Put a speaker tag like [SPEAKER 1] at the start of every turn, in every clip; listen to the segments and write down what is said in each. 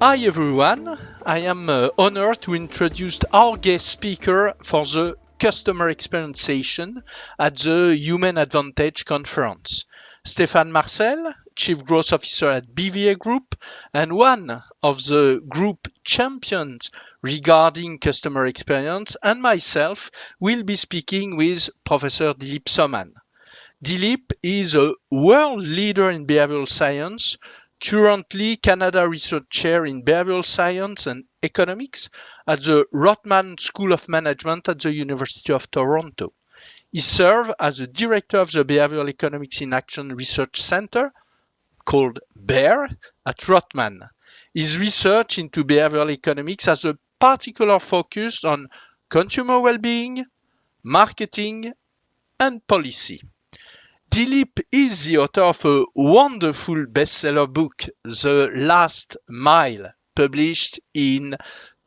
[SPEAKER 1] Hi everyone, I am honored to introduce our guest speaker for the customer experience session at the Human Advantage Conference. Stéphane Marcel, Chief Growth Officer at BVA Group and one of the group champions regarding customer experience, and myself will be speaking with Professor Dilip Soman. Dilip is a world leader in behavioral science, currently Canada Research Chair in Behavioral Science and Economics at the Rotman School of Management at the University of Toronto. He served as the Director of the Behavioral Economics in Action Research Center, called BEAR, at Rotman. His research into behavioral economics has a particular focus on consumer well-being, marketing, and policy. Dilip is the author of a wonderful bestseller book, The Last Mile, published in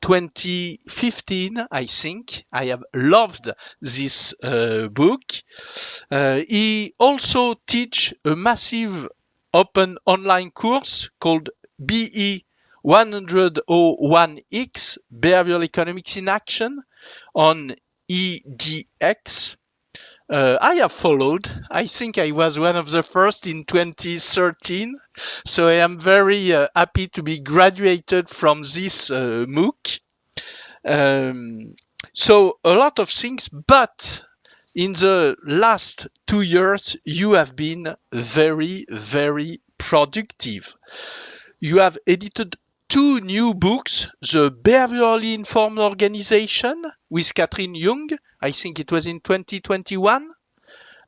[SPEAKER 1] 2015, I think. I have loved this book. He also teaches a massive open online course called BE 101X, Behavioral Economics in Action, on EDX. I have followed. I think I was one of the first in 2013. So I am very happy to be graduated from this MOOC. So a lot of things, but in the last 2 years, you have been very, very productive. You have edited 2 new books, The Behaviorally Informed Organization with Catherine Young, I think it was in 2021,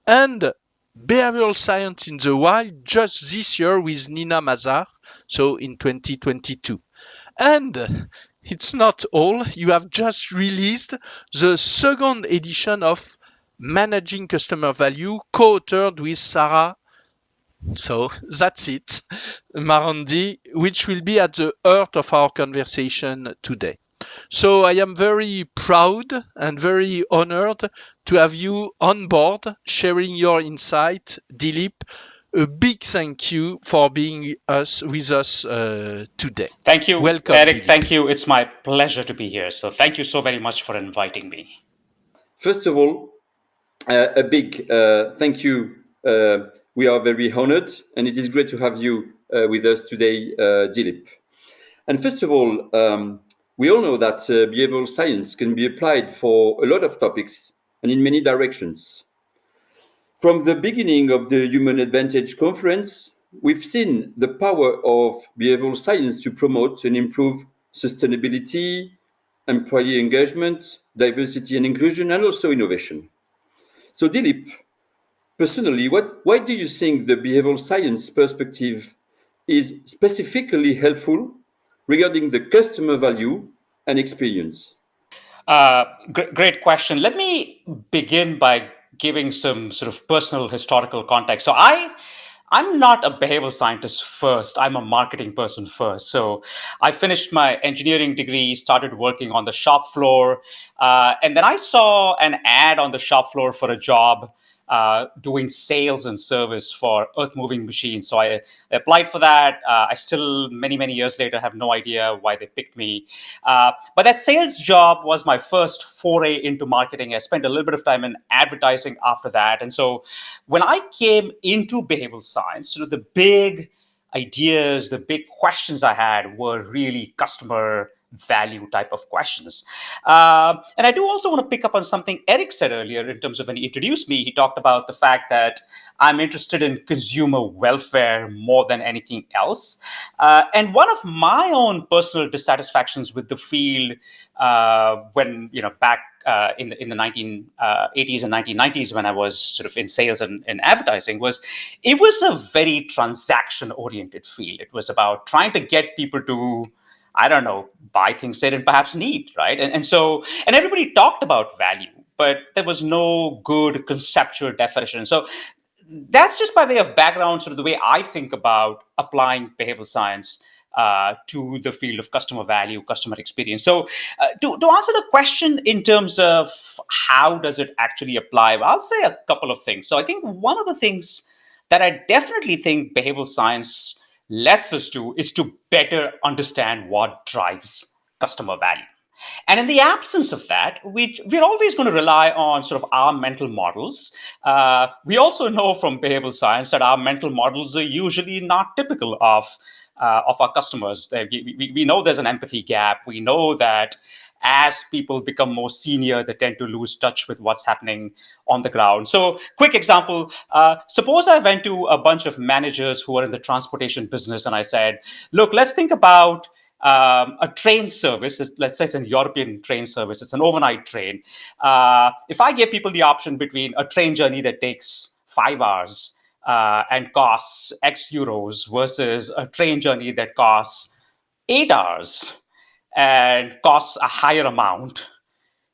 [SPEAKER 1] and Behavioral Science in the Wild just this year with Nina Mazar, so in 2022. And it's not all, you have just released the second edition of Managing Customer Value, co-authored with Sarah. So that's it, Marandi, which will be at the heart of our conversation today. So I am very proud and very honored to have you on board, sharing your insight. Dilip, a big thank you for being with us today.
[SPEAKER 2] Thank you,
[SPEAKER 1] Welcome,
[SPEAKER 2] Eric.
[SPEAKER 1] Dilip.
[SPEAKER 2] Thank you. It's my pleasure to be here. So thank you so very much for inviting me.
[SPEAKER 3] First of all, a big thank you. We are very honored, and it is great to have you with us today, Dilip. And first of all, we all know that behavioral science can be applied for a lot of topics and in many directions. From the beginning of the Human Advantage Conference, we've seen the power of behavioral science to promote and improve sustainability, employee engagement, diversity and inclusion, and also innovation. So, Dilip, personally, why do you think the behavioral science perspective is specifically helpful regarding the customer value and experience?
[SPEAKER 2] Great question. Let me begin by giving some sort of personal historical context. So I'm not a behavioral scientist first. I'm a marketing person first. So I finished my engineering degree, started working on the shop floor, and then I saw an ad on the shop floor for a job doing sales and service for earth moving machines. So I applied for that. I still, many years later, have no idea why they picked me. But that sales job was my first foray into marketing. I spent a little bit of time in advertising after that. And so when I came into behavioral science, the big ideas, the big questions I had were really customer value type of questions. And I do also want to pick up on something Eric said earlier in terms of when he introduced me. He talked about the fact that I'm interested in consumer welfare more than anything else. And one of my own personal dissatisfactions with the field when, back in the 1980s and 1990s, when I was sort of in sales and advertising, was it was a very transaction oriented field. It was about trying to get people to, I don't know, buy things they didn't perhaps need, right? And everybody talked about value, but there was no good conceptual definition. So that's just by way of background, sort of the way I think about applying behavioral science to the field of customer value, customer experience. So to answer the question in terms of how does it actually apply, I'll say a couple of things. So I think one of the things that I definitely think behavioral science lets us do is to better understand what drives customer value. And in the absence of that, we're always going to rely on sort of our mental models. We also know from behavioral science that our mental models are usually not typical of our customers. We know there's an empathy gap. We know that as people become more senior, they tend to lose touch with what's happening on the ground. So, quick example, suppose I went to a bunch of managers who are in the transportation business and I said, look, let's think about a train service. Let's say it's an European train service, it's an overnight train. If I give people the option between a train journey that takes 5 hours and costs X euros versus a train journey that costs 8 hours and costs a higher amount,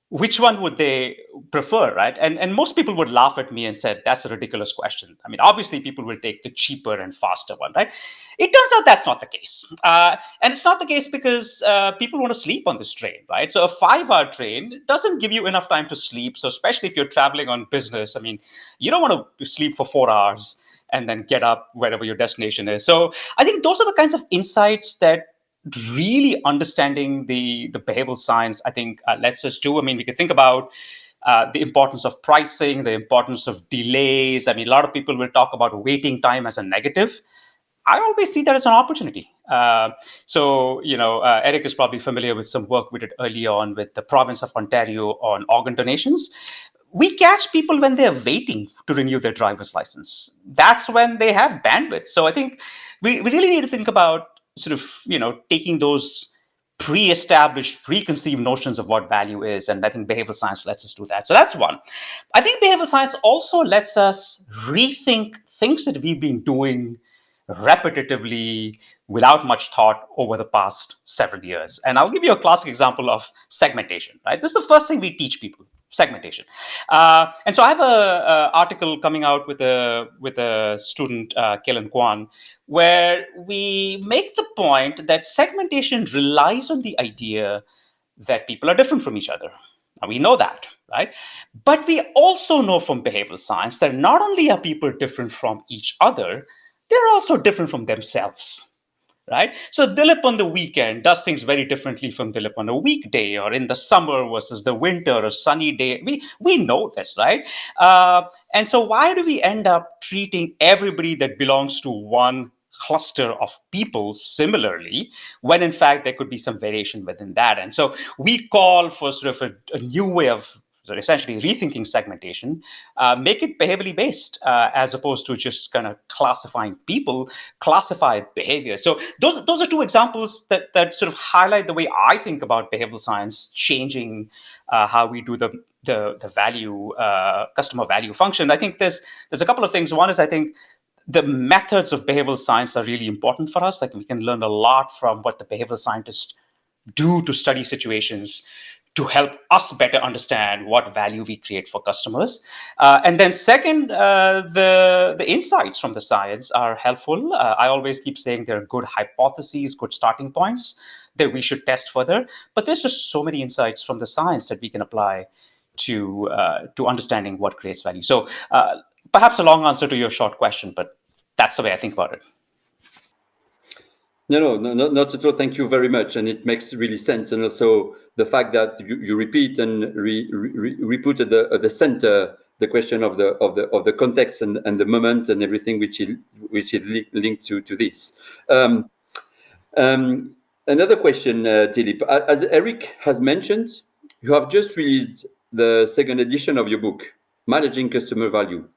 [SPEAKER 2] which one would they prefer, right? And most people would laugh at me and said, that's a ridiculous question. I mean, obviously people will take the cheaper and faster one, right? It turns out that's not the case. And it's not the case because people want to sleep on this train, right? So a 5-hour train doesn't give you enough time to sleep. So especially if you're traveling on business, I mean, you don't want to sleep for 4 hours and then get up wherever your destination is. So I think those are the kinds of insights that really understanding the behavioral science, I think, lets us do. I mean, we can think about the importance of pricing, the importance of delays. I mean, a lot of people will talk about waiting time as a negative. I always see that as an opportunity. Eric is probably familiar with some work we did early on with the province of Ontario on organ donations. We catch people when they're waiting to renew their driver's license. That's when they have bandwidth. So I think we really need to think about sort of, taking those pre-established, preconceived notions of what value is. And I think behavioral science lets us do that. So that's one. I think behavioral science also lets us rethink things that we've been doing repetitively without much thought over the past several years. And I'll give you a classic example of segmentation, right? This is the first thing we teach people, segmentation. And so I have a article coming out with a student, Kellen Kwan, where we make the point that segmentation relies on the idea that people are different from each other. Now, we know that, right? But we also know from behavioral science that not only are people different from each other, they're also different from themselves, right? So Dilip on the weekend does things very differently from Dilip on a weekday, or in the summer versus the winter or sunny day. We know this, right? And so why do we end up treating everybody that belongs to one cluster of people similarly, when in fact there could be some variation within that? And so we call for sort of a new way of essentially rethinking segmentation, make it behaviorally based as opposed to just kind of classifying people, classify behavior. So those are two examples that sort of highlight the way I think about behavioral science changing how we do the value customer value function. I think there's a couple of things. One is, I think the methods of behavioral science are really important for us. Like, we can learn a lot from what the behavioral scientists do to study situations to help us better understand what value we create for customers. And then second, the insights from the science are helpful. I always keep saying there are good hypotheses, good starting points that we should test further. But there's just so many insights from the science that we can apply to understanding what creates value. So perhaps a long answer to your short question, but that's the way I think about it.
[SPEAKER 3] No, not at all. Thank you very much, and it makes really sense. And also the fact that you repeat and re-put at the center the question of the context and the moment and everything which is linked to this. Another question, Dilip. As Eric has mentioned, you have just released the second edition of your book, Managing Customer Value.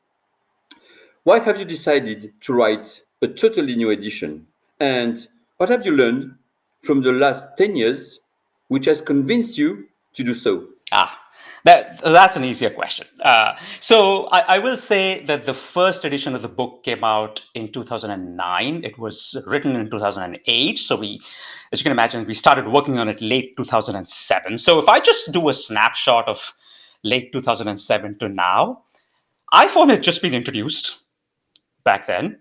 [SPEAKER 3] Why have you decided to write a totally new edition? And what have you learned from the last 10 years which has convinced you to do so?
[SPEAKER 2] That's an easier question. So I will say that the first edition of the book came out in 2009. It was written in 2008. So as you can imagine, we started working on it late 2007. So if I just do a snapshot of late 2007 to now, iPhone had just been introduced back then.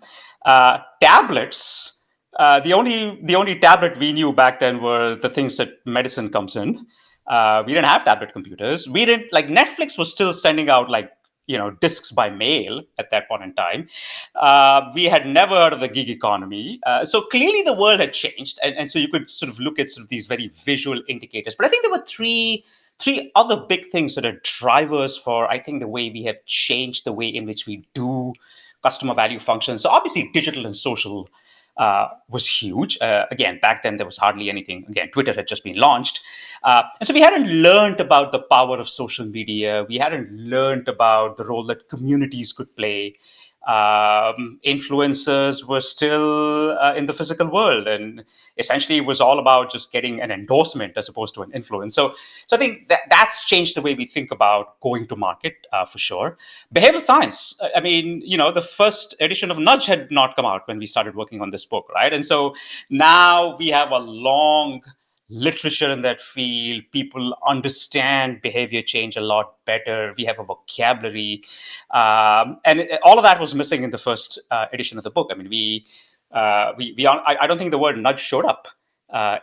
[SPEAKER 2] Tablets. The only tablet we knew back then were the things that medicine comes in. We didn't have tablet computers. We didn't, like, Netflix was still sending out like discs by mail at that point in time. We had never heard of the gig economy. So clearly the world had changed. And so you could sort of look at sort of these very visual indicators. But I think there were three other big things that are drivers for, I think, the way we have changed the way in which we do customer value functions. So obviously digital and social was huge. Again, back then there was hardly anything. Again, Twitter had just been launched. And so we hadn't learned about the power of social media. We hadn't learned about the role that communities could play. Influencers were still in the physical world, and essentially it was all about just getting an endorsement as opposed to an influence. So I think that's changed the way we think about going to market for sure. Behavioral science. I mean, the first edition of Nudge had not come out when we started working on this book, right? And so now we have a long literature in that field. People understand behavior change a lot better. We have a vocabulary, and all of that was missing in the first edition of the book. I mean, I don't think the word nudge showed up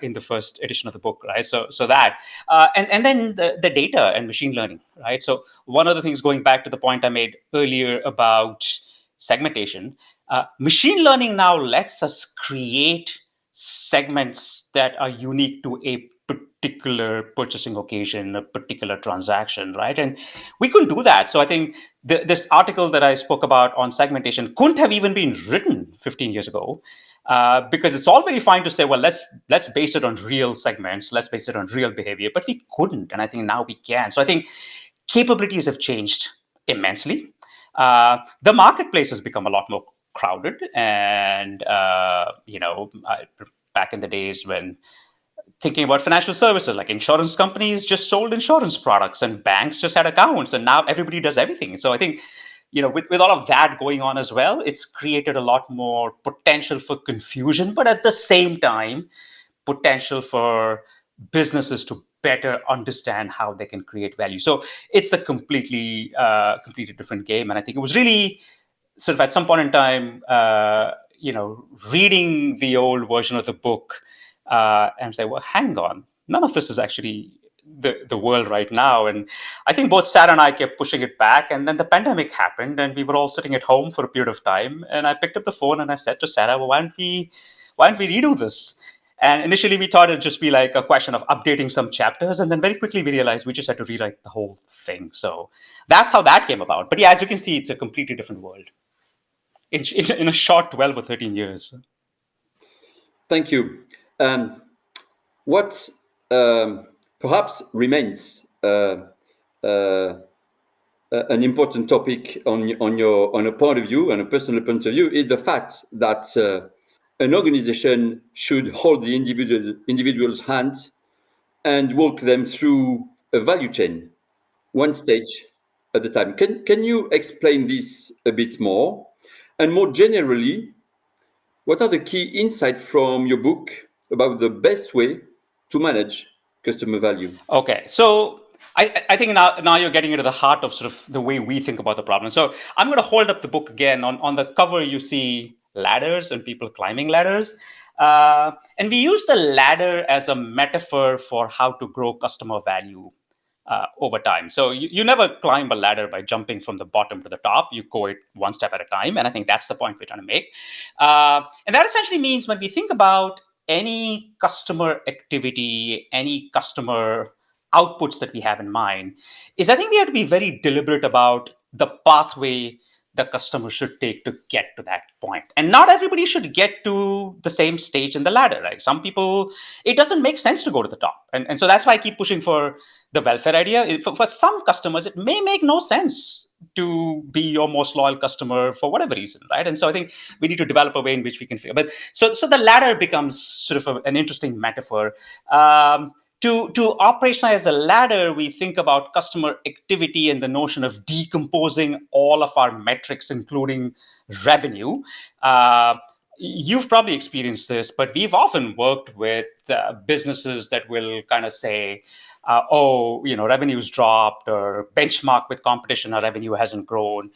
[SPEAKER 2] in the first edition of the book, right? So that, and then the data and machine learning, right? So one of the things, going back to the point I made earlier about segmentation, machine learning now lets us create segments that are unique to a particular purchasing occasion, a particular transaction, right? And we couldn't do that. So I think this article that I spoke about on segmentation couldn't have even been written 15 years ago, because it's all very fine to say, well, let's base it on real segments, let's base it on real behavior, but we couldn't, and I think now we can. So I think capabilities have changed immensely. The marketplace has become a lot more crowded, and back in the days when thinking about financial services, like insurance companies just sold insurance products and banks just had accounts, and now everybody does everything. So I think, with all of that going on as well, it's created a lot more potential for confusion, but at the same time, potential for businesses to better understand how they can create value. So it's a completely different game. And I think it was really sort of at some point in time, reading the old version of the book and say, well, hang on, none of this is actually the world right now. And I think both Sarah and I kept pushing it back. And then the pandemic happened and we were all sitting at home for a period of time. And I picked up the phone and I said to Sarah, well, why don't we redo this? And initially we thought it'd just be like a question of updating some chapters. And then very quickly we realized we just had to rewrite the whole thing. So that's how that came about. But yeah, as you can see, it's a completely different world in a short 12 or 13 years.
[SPEAKER 3] Thank you. What perhaps remains an important topic on a point of view, and a personal point of view, is the fact that an organization should hold the individual's hand and walk them through a value chain, one stage at a time. Can you explain this a bit more? And more generally, what are the key insights from your book about the best way to manage customer value?
[SPEAKER 2] Okay, so I think now you're getting into the heart of sort of the way we think about the problem. So I'm going to hold up the book again. On the cover, you see ladders and people climbing ladders. And we use the ladder as a metaphor for how to grow customer value over time. So you never climb a ladder by jumping from the bottom to the top. You go it one step at a time. And I think that's the point we're trying to make. And that essentially means when we think about any customer activity, any customer outputs that we have in mind, is I think we have to be very deliberate about the pathway the customer should take to get to that point. And not everybody should get to the same stage in the ladder, right? Some people, it doesn't make sense to go to the top. And so that's why I keep pushing for the welfare idea. For some customers, it may make no sense to be your most loyal customer for whatever reason, right? And so I think we need to develop a way in which we can figure. But so the ladder becomes sort of an interesting metaphor. To operationalize a ladder, we think about customer activity and the notion of decomposing all of our metrics, including revenue. You've probably experienced this, but we've often worked with businesses that will kind of say, revenue's dropped, or benchmark with competition, our revenue hasn't grown.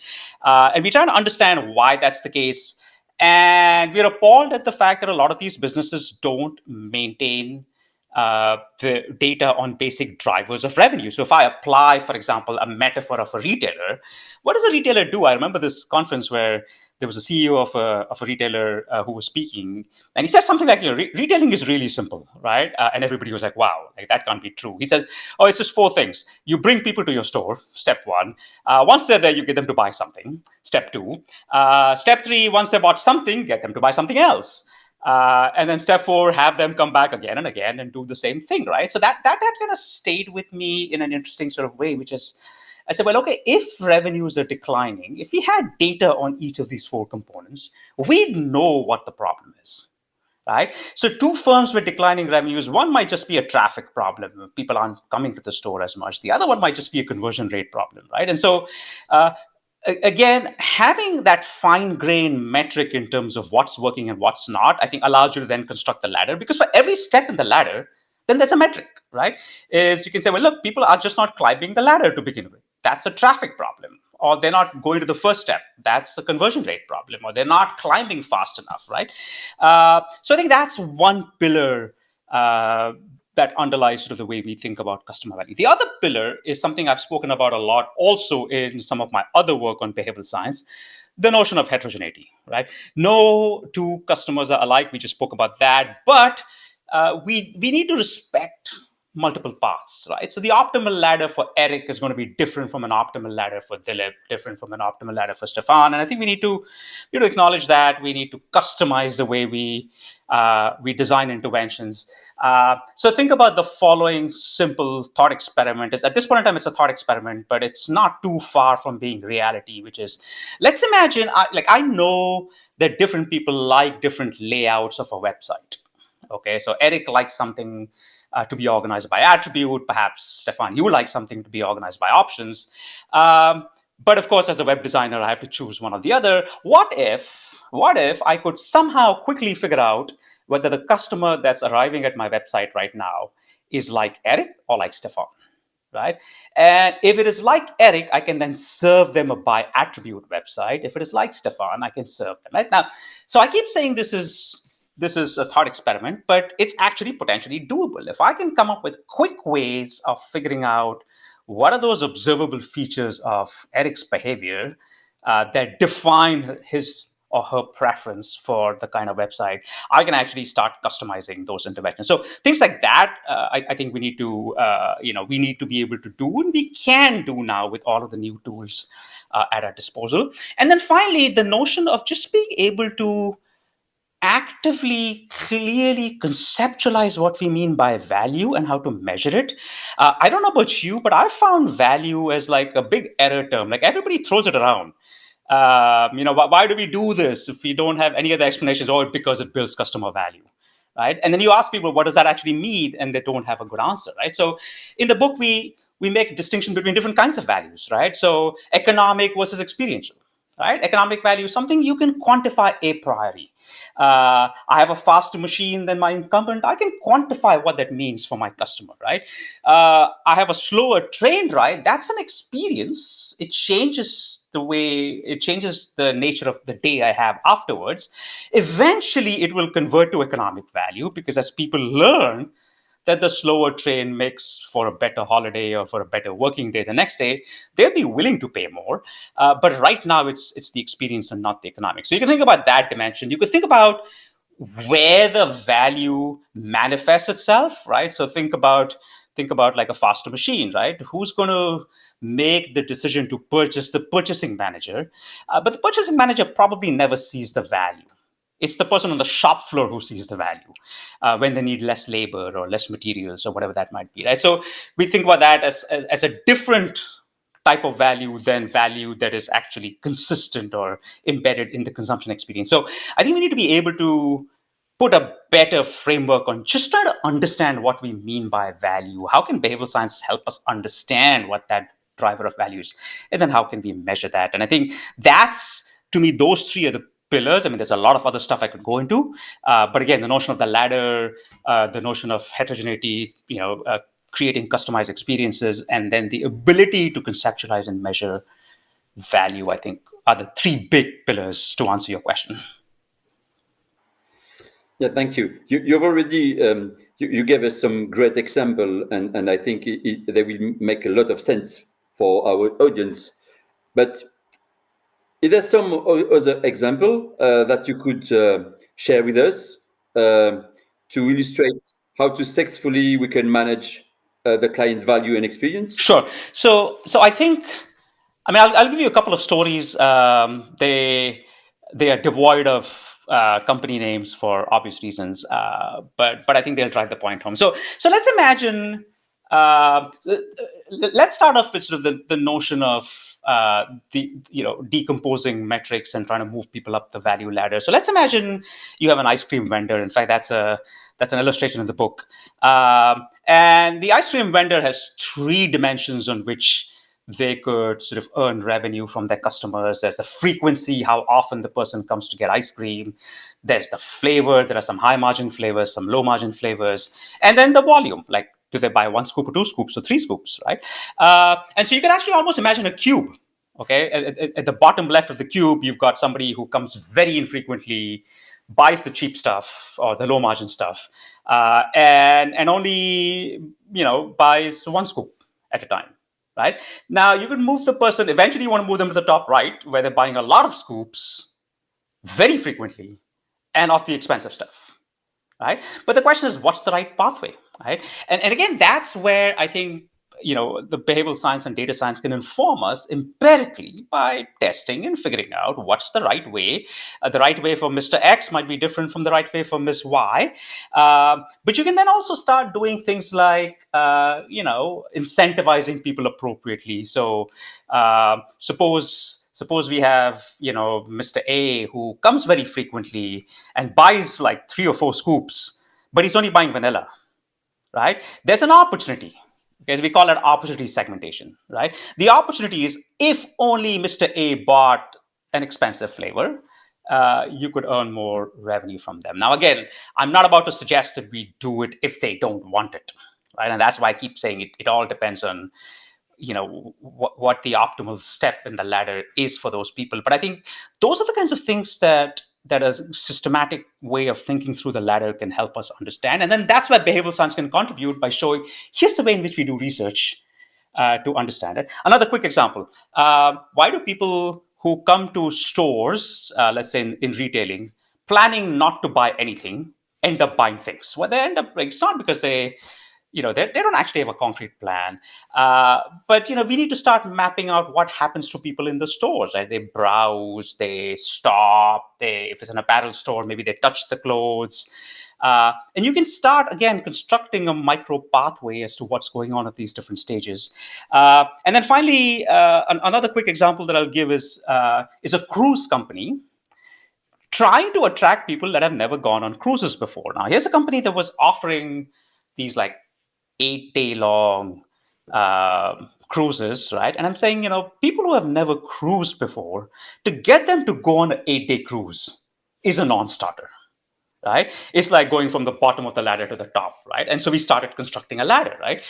[SPEAKER 2] And we try to understand why that's the case. And we're appalled at the fact that a lot of these businesses don't maintain the data on basic drivers of revenue. So if I apply, for example, a metaphor of a retailer, what does a retailer do? I remember this conference where there was a CEO of a retailer who was speaking, and he said something like, retailing is really simple, right? And everybody was like, wow, like that can't be true. He says, oh, it's just four things. You bring people to your store, step one. Once they're there, you get them to buy something, step two. Step three, once they bought something, get them to buy something else. And then step four, have them come back again and again and do the same thing, right? So that kind of stayed with me in an interesting sort of way, which is, I said, well, okay, if revenues are declining, if we had data on each of these four components, we'd know what the problem is, right? So two firms with declining revenues, one might just be a traffic problem. People aren't coming to the store as much. The other one might just be a conversion rate problem, right? And so again, having that fine-grained metric in terms of what's working and what's not, I think allows you to then construct the ladder, because for every step in the ladder, then there's a metric, right? Is you can say, well, look, people are just not climbing the ladder to begin with. That's a traffic problem. Or they're not going to the first step. That's the conversion rate problem. Or they're not climbing fast enough, right? So I think that's one pillar that underlies sort of the way we think about customer value. The other pillar is something I've spoken about a lot also in some of my other work on behavioral science, the notion of heterogeneity, right? No two customers are alike. We just spoke about that. But we need to respect multiple paths, right? So the optimal ladder for Eric is going to be different from an optimal ladder for Dilip, different from an optimal ladder for Stefan. And I think we need to acknowledge that. We need to customize the way we design interventions. So think about the following simple thought experiment. At this point in time, it's a thought experiment, but it's not too far from being reality, which is, let's imagine, I know that different people like different layouts of a website. Okay, so Eric likes something to be organized by attribute. Perhaps, Stefan, you like something to be organized by options. But of course, as a web designer, I have to choose one or the other. What if I could somehow quickly figure out whether the customer that's arriving at my website right now is like Eric or like Stefan? Right? And if it is like Eric, I can then serve them a by attribute website. If it is like Stefan, I can serve them. Right? Now, so I keep saying this is a thought experiment, but it's actually potentially doable. If I can come up with quick ways of figuring out what are those observable features of Eric's behavior that define his or her preference for the kind of website, I can actually start customizing those interventions. So things like that, I think we need to be able to do, and we can do now with all of the new tools at our disposal. And then finally, the notion of just being able to actively, clearly conceptualize what we mean by value and how to measure it. I don't know about you, but I found value as like a big error term. Like everybody throws it around. Why do we do this if we don't have any other explanations? Or because it builds customer value, right? And then you ask people, what does that actually mean? And they don't have a good answer, right? So in the book, we make a distinction between different kinds of values, right? So economic versus experiential. Right? Economic value is something you can quantify a priori. I have a faster machine than my incumbent. I can quantify what that means for my customer, right? I have a slower train ride. That's an experience. It changes the nature of the day I have afterwards. Eventually, it will convert to economic value, because as people learn that the slower train makes for a better holiday or for a better working day the next day, they'll be willing to pay more. But right now, it's the experience and not the economics. So you can think about that dimension. You could think about where the value manifests itself, right? So think about like a faster machine, right? Who's going to make the decision to purchase? The purchasing manager. But the purchasing manager probably never sees the value. It's the person on the shop floor who sees the value when they need less labor or less materials or whatever that might be, right? So we think about that as a different type of value than value that is actually consistent or embedded in the consumption experience. So I think we need to be able to put a better framework on just trying to understand what we mean by value. How can behavioral science help us understand what that driver of value is? And then how can we measure that? And I think that's, to me, those three are the pillars. I mean, there's a lot of other stuff I could go into. But again, the notion of the ladder, the notion of heterogeneity, creating customized experiences, and then the ability to conceptualize and measure value, I think, are the three big pillars to answer your question.
[SPEAKER 3] Yeah, thank you. You've already you gave us some great example, and I think they will make a lot of sense for our audience. But is there some other example that you could share with us to illustrate how to successfully we can manage the client value and experience?
[SPEAKER 2] Sure. So I think, I mean, I'll give you a couple of stories. They are devoid of company names for obvious reasons, but I think they'll drive the point home. So let's imagine. Let's start off with sort of the notion of decomposing metrics and trying to move people up the value ladder. So let's imagine you have an ice cream vendor. In fact, that's an illustration in the book. And the ice cream vendor has three dimensions on which they could sort of earn revenue from their customers. There's the frequency, how often the person comes to get ice cream. There's the flavor. There are some high margin flavors, some low margin flavors. And then the volume, like do they buy 1 scoop or 2 scoops or 3 scoops, right? And so you can actually almost imagine a cube. Okay, at the bottom left of the cube, you've got somebody who comes very infrequently, buys the cheap stuff or the low margin stuff, and only buys 1 scoop at a time. Right now, you can move the person. Eventually, you want to move them to the top right, where they're buying a lot of scoops very frequently and of the expensive stuff. Right, but the question is, what's the right pathway? Right, and again, that's where I think the behavioral science and data science can inform us empirically by testing and figuring out what's the right way. The right way for Mr. X might be different from the right way for Ms. Y. But you can then also start doing things like incentivizing people appropriately. So suppose we have Mr. A who comes very frequently and buys like 3 or 4 scoops, but he's only buying vanilla. Right? There's an opportunity. Because we call it opportunity segmentation, right? The opportunity is if only Mr. A bought an expensive flavor, you could earn more revenue from them. Now, again, I'm not about to suggest that we do it if they don't want it, right? And that's why I keep saying it all depends on what the optimal step in the ladder is for those people. But I think those are the kinds of things that a systematic way of thinking through the ladder can help us understand. And then that's where behavioral science can contribute by showing here's the way in which we do research to understand it. Another quick example. Why do people who come to stores, let's say in retailing, planning not to buy anything, end up buying things? Well, they end up, it's not because they don't actually have a concrete plan. But we need to start mapping out what happens to people in the stores, right? They browse, they stop, if it's an apparel store, maybe they touch the clothes. And you can start, again, constructing a micro pathway as to what's going on at these different stages. And then finally, another quick example that I'll give is a cruise company trying to attract people that have never gone on cruises before. Now, here's a company that was offering these like 8-day long cruises, right? And I'm saying, people who have never cruised before, to get them to go on an 8-day cruise is a non-starter, right? It's like going from the bottom of the ladder to the top, right? And so we started constructing a ladder, right?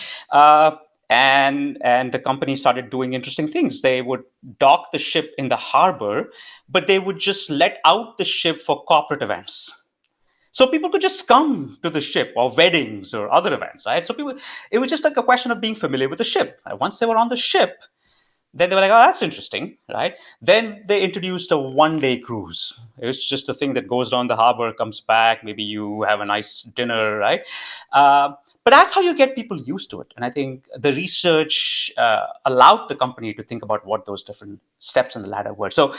[SPEAKER 2] And the company started doing interesting things. They would dock the ship in the harbor, but they would just let out the ship for corporate events. So people could just come to the ship, or weddings or other events, right? So it was just like a question of being familiar with the ship. Once they were on the ship, then they were like, oh, that's interesting, right? Then they introduced a 1-day cruise. It's just a thing that goes down the harbor, comes back, maybe you have a nice dinner, right? But that's how you get people used to it. And I think the research allowed the company to think about what those different steps in the ladder were. So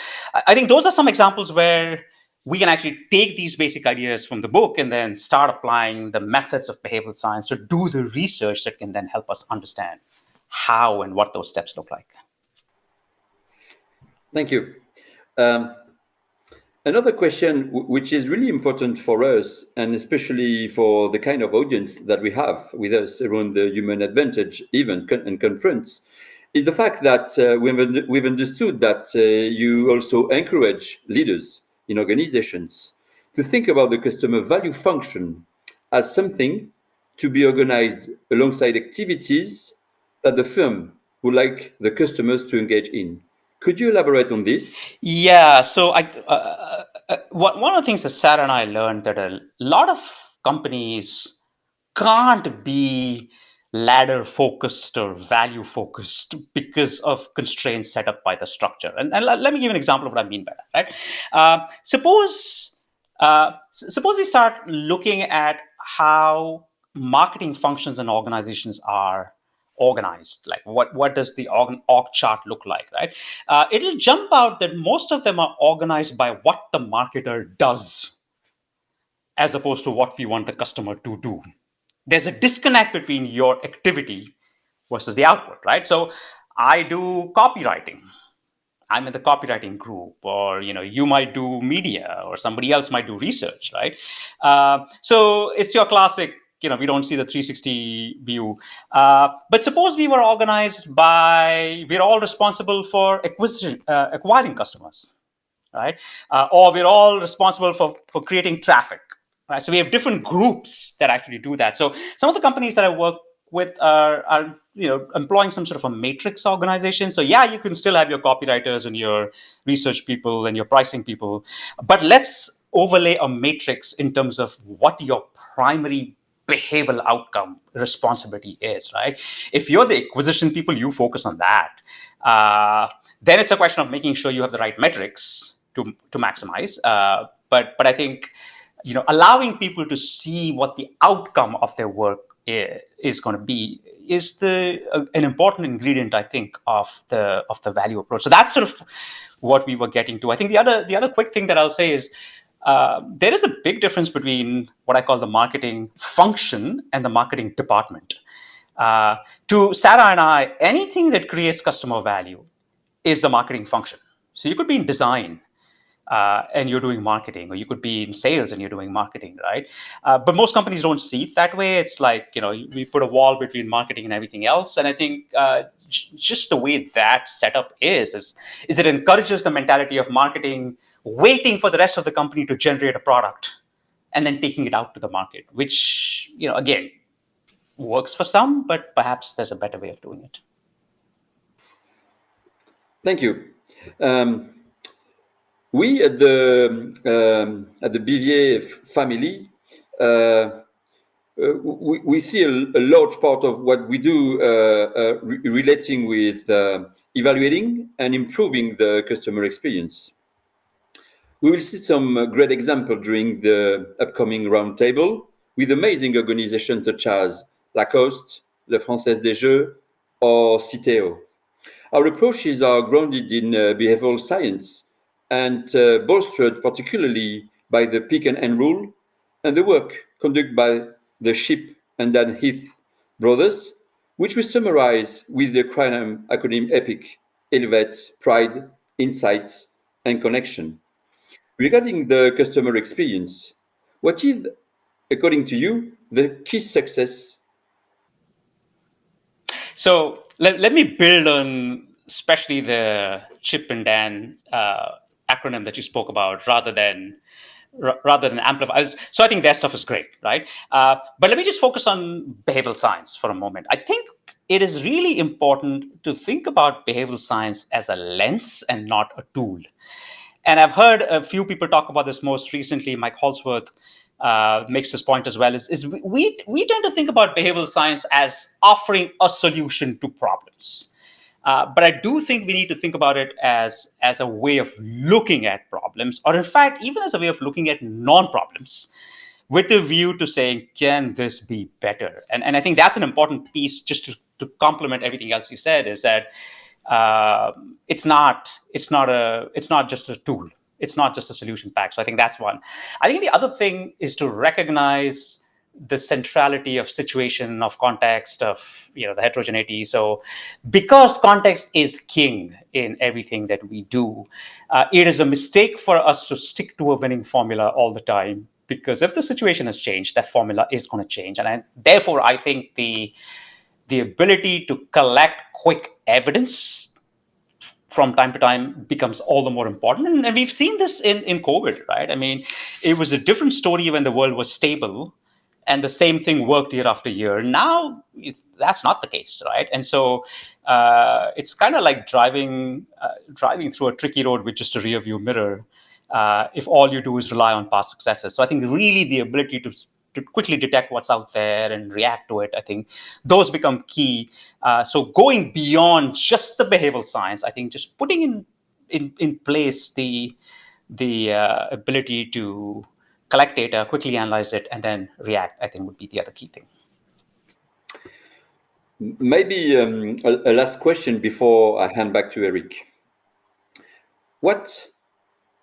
[SPEAKER 2] I think those are some examples where we can actually take these basic ideas from the book and then start applying the methods of behavioral science to do the research that can then help us understand how and what those steps look like.
[SPEAKER 3] Thank you. Another question, which is really important for us, and especially for the kind of audience that we have with us around the Human Advantage event and conference, is the fact that we've understood that you also encourage leaders in organizations to think about the customer value function as something to be organized alongside activities that the firm would like the customers to engage in. Could you elaborate on this?
[SPEAKER 2] Yeah. So one of the things that Sarah and I learned that a lot of companies can't be ladder focused or value focused because of constraints set up by the structure. And let me give an example of what I mean by that. Right? Suppose we start looking at how marketing functions and organizations are organized. Like what does the org chart look like, right? It'll jump out that most of them are organized by what the marketer does as opposed to what we want the customer to do. There's a disconnect between your activity versus the output, right? So I do copywriting. I'm in the copywriting group, or you might do media, or somebody else might do research, right? So it's your classic. We don't see the 360 view. But suppose we were organized by we're all responsible for acquiring customers, right? Or we're all responsible for creating traffic. Right? So we have different groups that actually do that. So some of the companies that I work with are employing some sort of a matrix organization. So yeah, you can still have your copywriters and your research people and your pricing people, but let's overlay a matrix in terms of what your primary behavioral outcome responsibility is, right? If you're the acquisition people, you focus on that. Then it's a question of making sure you have the right metrics to maximize. But I think allowing people to see what the outcome of their work is going to be is an important ingredient, I think, of the value approach. So that's sort of what we were getting to. I think the other quick thing that I'll say is there is a big difference between what I call the marketing function and the marketing department. To Sarah and I, anything that creates customer value is the marketing function. So you could be in design and you're doing marketing, or you could be in sales and you're doing marketing, right? But most companies don't see it that way. It's like, we put a wall between marketing and everything else. And I think just the way that setup is it encourages the mentality of marketing waiting for the rest of the company to generate a product and then taking it out to the market, which, again, works for some, but perhaps there's a better way of doing it.
[SPEAKER 3] Thank you. We at the BVA family, we see a large part of what we do relating with evaluating and improving the customer experience. We will see some great examples during the upcoming roundtable with amazing organizations such as Lacoste, Le Française des Jeux, or Citeo. Our approaches are grounded in behavioral science and bolstered particularly by the Peak and End rule and the work conducted by the Ship and Dan Heath brothers, which we summarize with the acronym EPIC: Elevate, Pride, Insights, and Connection. Regarding the customer experience, what is, according to you, the key success?
[SPEAKER 2] So let me build on especially the Chip and Dan acronym that you spoke about, rather than amplify. So I think that stuff is great, right? But let me just focus on behavioral science for a moment. I think it is really important to think about behavioral science as a lens and not a tool. And I've heard a few people talk about this most recently. Mike Holsworth makes this point as well. Is we tend to think about behavioral science as offering a solution to problems. But I do think we need to think about it as a way of looking at problems, or in fact, even as a way of looking at non-problems, with a view to saying, can this be better? And I think that's an important piece, just to complement everything else you said, is that it's not just a tool. It's not just a solution pack. So I think that's one. I think the other thing is to recognize the centrality of situation, of context, of the heterogeneity. So because context is king in everything that we do, it is a mistake for us to stick to a winning formula all the time, because if the situation has changed, that formula is going to change. And therefore I think the ability to collect quick evidence from time to time becomes all the more important. And we've seen this in COVID, right? I mean, it was a different story when the world was stable and the same thing worked year after year. Now, that's not the case, right? And so it's kind of like driving through a tricky road with just a rear view mirror. if all you do is rely on past successes. So I think really the ability to quickly detect what's out there and react to it, I think those become key. So going beyond just the behavioral science, I think just putting in place the ability to collect data, quickly analyze it, and then react, I think would be the other key thing.
[SPEAKER 3] Maybe a last question before I hand back to Eric. What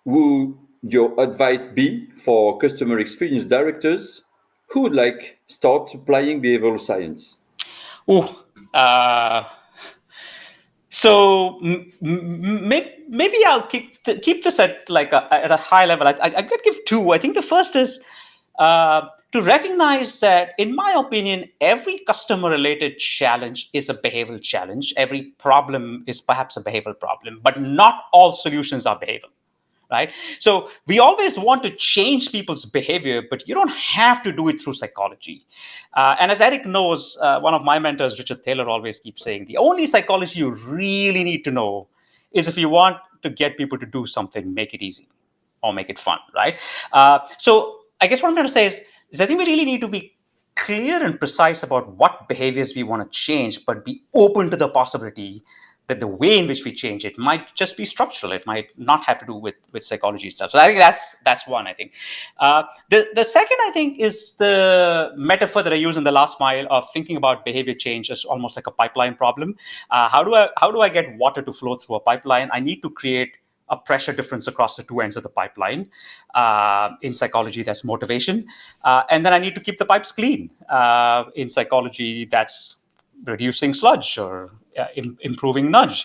[SPEAKER 3] would your advice be for customer experience directors who would like start applying behavioral science?
[SPEAKER 2] So maybe I'll keep this at at a high level. I could give two. I think the first is to recognize that, in my opinion, every customer-related challenge is a behavioral challenge. Every problem is perhaps a behavioral problem, but not all solutions are behavioral. Right? So we always want to change people's behavior, but you don't have to do it through psychology. And as Eric knows, one of my mentors, Richard Thaler, always keeps saying, the only psychology you really need to know is if you want to get people to do something, make it easy or make it fun, right? So I guess what I'm trying to say is I think we really need to be clear and precise about what behaviors we want to change, but be open to the possibility that the way in which we change it might just be structural. It might not have to do with psychology stuff. So I think that's one. I think the second, I think, is the metaphor that I use in the last mile of thinking about behavior change as almost like a pipeline problem. How do I get water to flow through a pipeline? I need to create a pressure difference across the two ends of the pipeline. In psychology, that's motivation. And then I need to keep the pipes clean. In psychology, that's reducing sludge or improving nudge.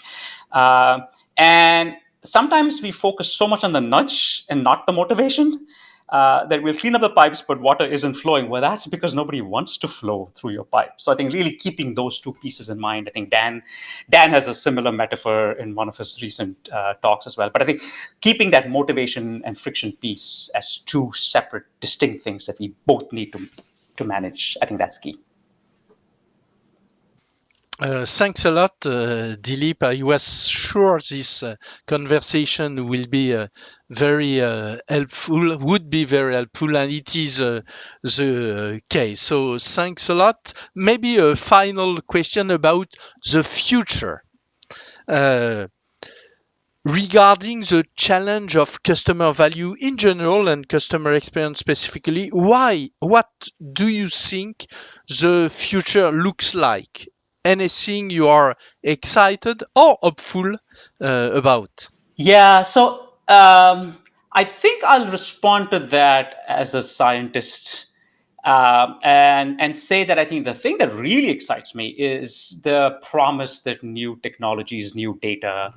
[SPEAKER 2] And sometimes we focus so much on the nudge and not the motivation that we'll clean up the pipes, but water isn't flowing. Well, that's because nobody wants to flow through your pipe. So I think really keeping those two pieces in mind. I think Dan has a similar metaphor in one of his recent talks as well. But I think keeping that motivation and friction piece as two separate, distinct things that we both need to manage, I think that's key.
[SPEAKER 1] Thanks a lot, Dilip. I was sure this conversation will be very helpful, would be very helpful, and it is the case. So thanks a lot. Maybe a final question about the future. Regarding the challenge of customer value in general and customer experience specifically, what do you think the future looks like? Anything you are excited or hopeful about?
[SPEAKER 2] Yeah, so I think I'll respond to that as a scientist and say that I think the thing that really excites me is the promise that new technologies, new data,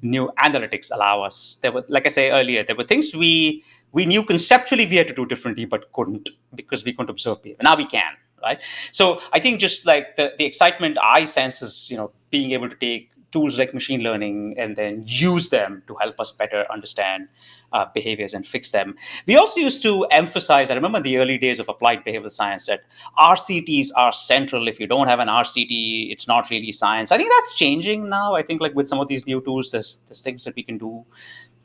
[SPEAKER 2] new analytics allow us. There were, like I say earlier, there were things we knew conceptually we had to do differently, but couldn't because we couldn't observe behavior. Now we can, right? So I think just like the excitement I sense is, being able to take tools like machine learning and then use them to help us better understand behaviors and fix them. We also used to emphasize, I remember in the early days of applied behavioral science, that RCTs are central. If you don't have an RCT, it's not really science. I think that's changing now. I think like with some of these new tools, there's things that we can do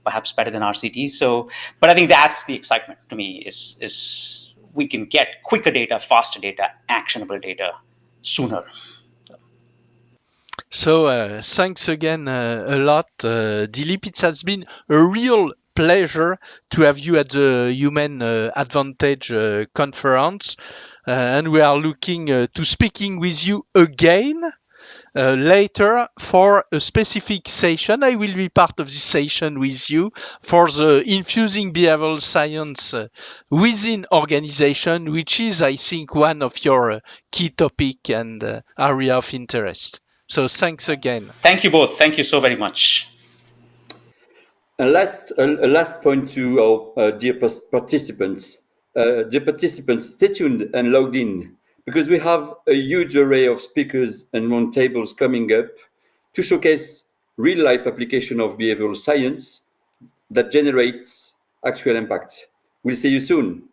[SPEAKER 2] perhaps better than RCTs. So, but I think that's the excitement to me is we can get quicker data, faster data, actionable data sooner.
[SPEAKER 1] So thanks again a lot, Dilip. It has been a real pleasure to have you at the Human Advantage conference, and we are looking to speaking with you again later for a specific session. I will be part of this session with you for the infusing behavioral science within organization, which is, I think, one of your key topic and area of interest. So thanks again.
[SPEAKER 2] Thank you both. Thank you so very much.
[SPEAKER 3] A last point to our dear participants. Dear participants, stay tuned and logged in because we have a huge array of speakers and roundtables coming up to showcase real-life application of behavioral science that generates actual impact. We'll see you soon.